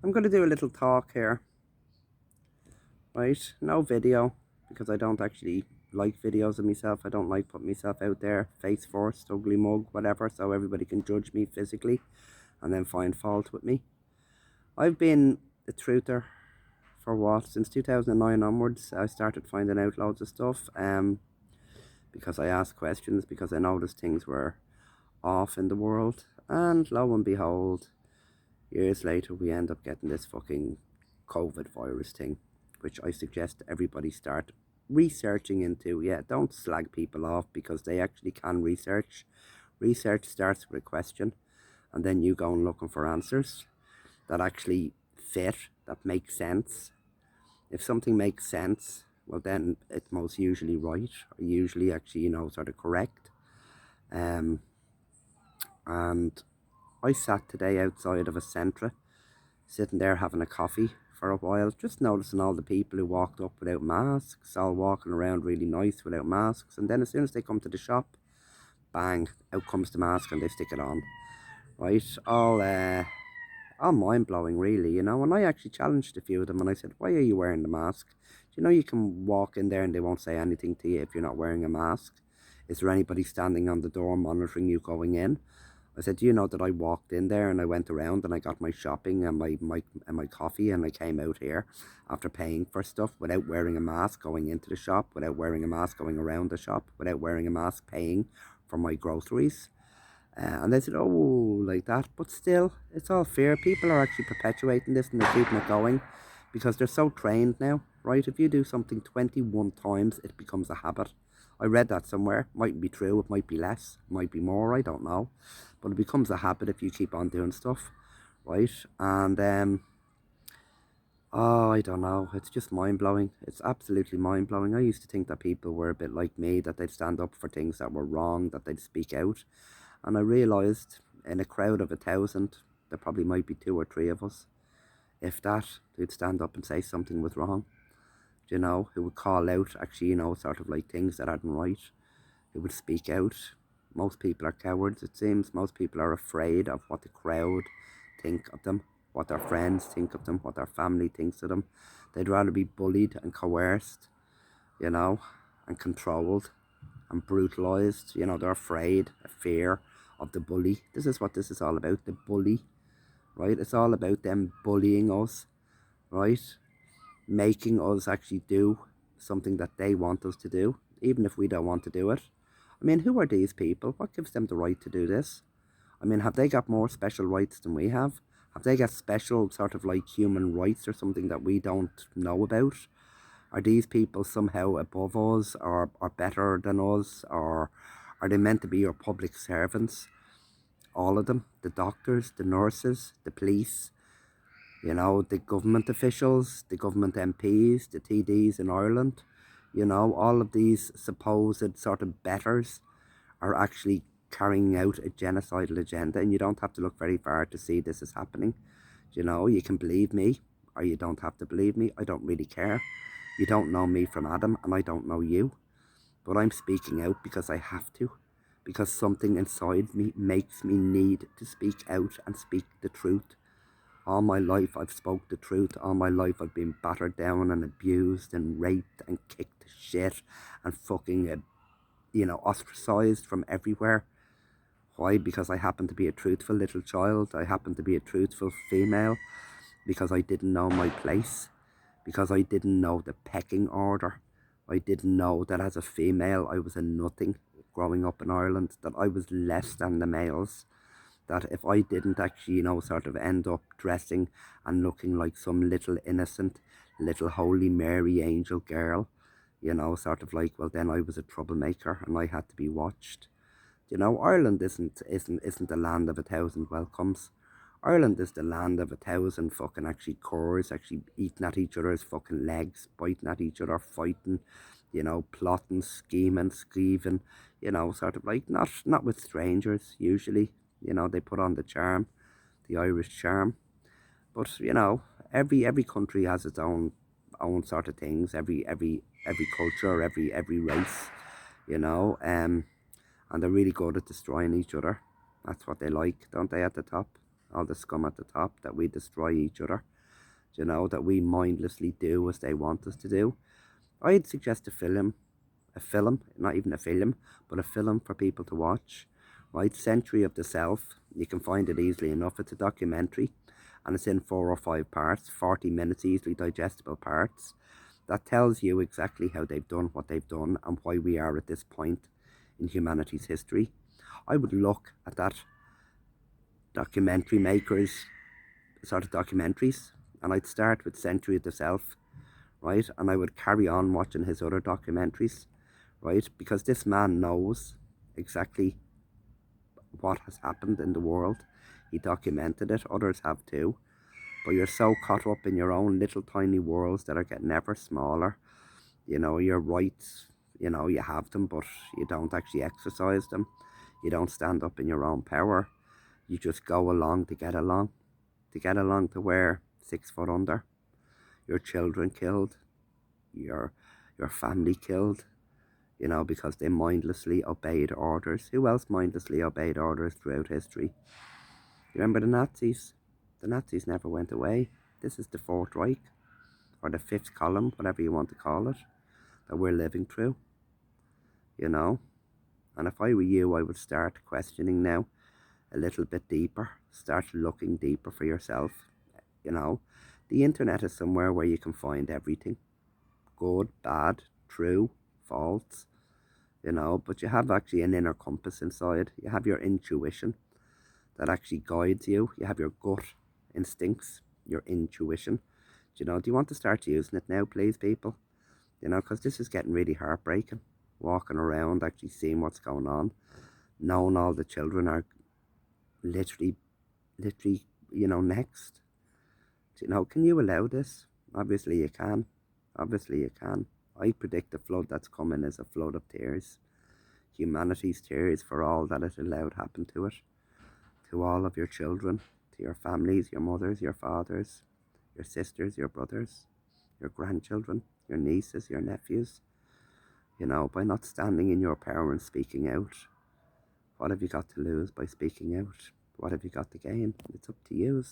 I'm going to do a little talk here, right? No video, because I don't actually like videos of myself. I don't like putting myself out there, face first, ugly mug, whatever, so everybody can judge me physically and then find fault with me. I've been a truther for what? Since 2009 onwards, I started finding out loads of stuff because I asked questions, because I noticed things were off in the world. And lo and behold, years later, we end up getting this fucking COVID virus thing, which I suggest everybody start researching into. Yeah, don't slag people off because they actually can research. Research starts with a question, and then you go and looking for answers that actually fit, that make sense. If something makes sense, well, then it's most usually right, or usually actually, sort of correct. Um, and I sat today outside of a Centra, sitting there having a coffee for a while, just noticing all the people who walked up without masks, all walking around really nice without masks. And then as soon as they come to the shop, bang, out comes the mask and they stick it on. Right? All mind blowing, really, And I actually challenged a few of them and I said, why are you wearing the mask? Do you know you can walk in there and they won't say anything to you if you're not wearing a mask? Is there anybody standing on the door monitoring you going in? I said, do you know that I walked in there and I went around and I got my shopping and my coffee and I came out here after paying for stuff without wearing a mask going into the shop, without wearing a mask going around the shop, without wearing a mask paying for my groceries. And they said, oh, like that. But still, it's all fair. People are actually perpetuating this and they're keeping it going because they're so trained now, right? If you do something 21 times, it becomes a habit. I read that somewhere. Might be true, it might be less, might be more, I don't know. But it becomes a habit if you keep on doing stuff, right? And oh, I don't know. It's just mind blowing. It's absolutely mind blowing. I used to think that people were a bit like me, that they'd stand up for things that were wrong, that they'd speak out. And I realised in a crowd of 1,000, there probably might be two or three of us, if that, who'd stand up and say something was wrong. Who would call out actually, sort of like things that aren't right, who would speak out. Most people are cowards, it seems. Most people are afraid of what the crowd think of them, what their friends think of them, what their family thinks of them. They'd rather be bullied and coerced, you know, and controlled and brutalized. They're afraid, a fear of the bully. This is what this is all about, the bully, right? It's all about them bullying us, right? Making us actually do something that they want us to do, even if we don't want to do it. I mean, who are these people? What gives them the right to do this? I mean, have they got more special rights than we have? Have they got special sort of like human rights or something that we don't know about? Are these people somehow above us or better than us? Or are they meant to be your public servants? All of them, the doctors, the nurses, the police, the government officials, the government MPs, the TDs in Ireland, all of these supposed sort of betters are actually carrying out a genocidal agenda, and you don't have to look very far to see this is happening. You can believe me or you don't have to believe me. I don't really care. You don't know me from Adam, and I don't know you. But I'm speaking out because I have to. Because something inside me makes me need to speak out and speak the truth. All my life I've spoke the truth. All my life I've been battered down and abused and raped and kicked to shit and fucking, ostracized from everywhere. Why? Because I happen to be a truthful little child. I happen to be a truthful female. Because I didn't know my place. Because I didn't know the pecking order. I didn't know that as a female I was a nothing growing up in Ireland, that I was less than the males, that if I didn't actually, sort of end up dressing and looking like some little innocent, little Holy Mary angel girl, sort of like, well, then I was a troublemaker and I had to be watched. Ireland isn't the land of 1,000 welcomes. Ireland is the land of 1,000 fucking actually cores, actually eating at each other's fucking legs, biting at each other, fighting, plotting, scheming, skeeving, sort of like not with strangers usually. They put on the charm, the Irish charm. But every country has its own sort of things. Every culture, every race, you know. And they're really good at destroying each other. That's what they like, don't they, at the top? All the scum at the top, that we destroy each other. you know, that we mindlessly do as they want us to do. I'd suggest a film, not even a film, but a film for people to watch, right? Century of the Self. You can find it easily enough. It's a documentary and it's in 4 or 5 parts, 40 minutes, easily digestible parts. That tells you exactly how they've done what they've done and why we are at this point in humanity's history. I would look at that documentary makers sort of documentaries, and I'd start with Century of the Self, right? And I would carry on watching his other documentaries, right? Because this man knows exactly what has happened in the world. He documented it, others have too. But you're so caught up in your own little tiny worlds that are getting ever smaller. You know, your rights, you know, you have them, but you don't actually exercise them. You don't stand up in your own power. You just go along to get along. To get along to where 6 foot under. Your children killed. Your your family killed. You know, because they mindlessly obeyed orders. Who else mindlessly obeyed orders throughout history? You remember the Nazis? The Nazis never went away. This is the Fourth Reich, or the fifth column, whatever you want to call it, that we're living through, you know. And if I were you, I would start questioning now a little bit deeper. Start looking deeper for yourself, you know. The internet is somewhere where you can find everything. Good, bad, true, false, you know. But you have actually an inner compass inside. You have your intuition that actually guides you. You have your gut instincts, your intuition. Do you know, do you want to start using it now, please, people? You know, because this is getting really heartbreaking. Walking around, actually seeing what's going on, knowing all the children are literally, you know, next. Do you know, can you allow this? Obviously you can. Obviously you can. I predict the flood that's coming is a flood of tears. Humanity's tears for all that it allowed happen to it. To all of your children, to your families, your mothers, your fathers, your sisters, your brothers, your grandchildren, your nieces, your nephews. You know, by not standing in your power and speaking out, what have you got to lose by speaking out? What have you got to gain? It's up to you.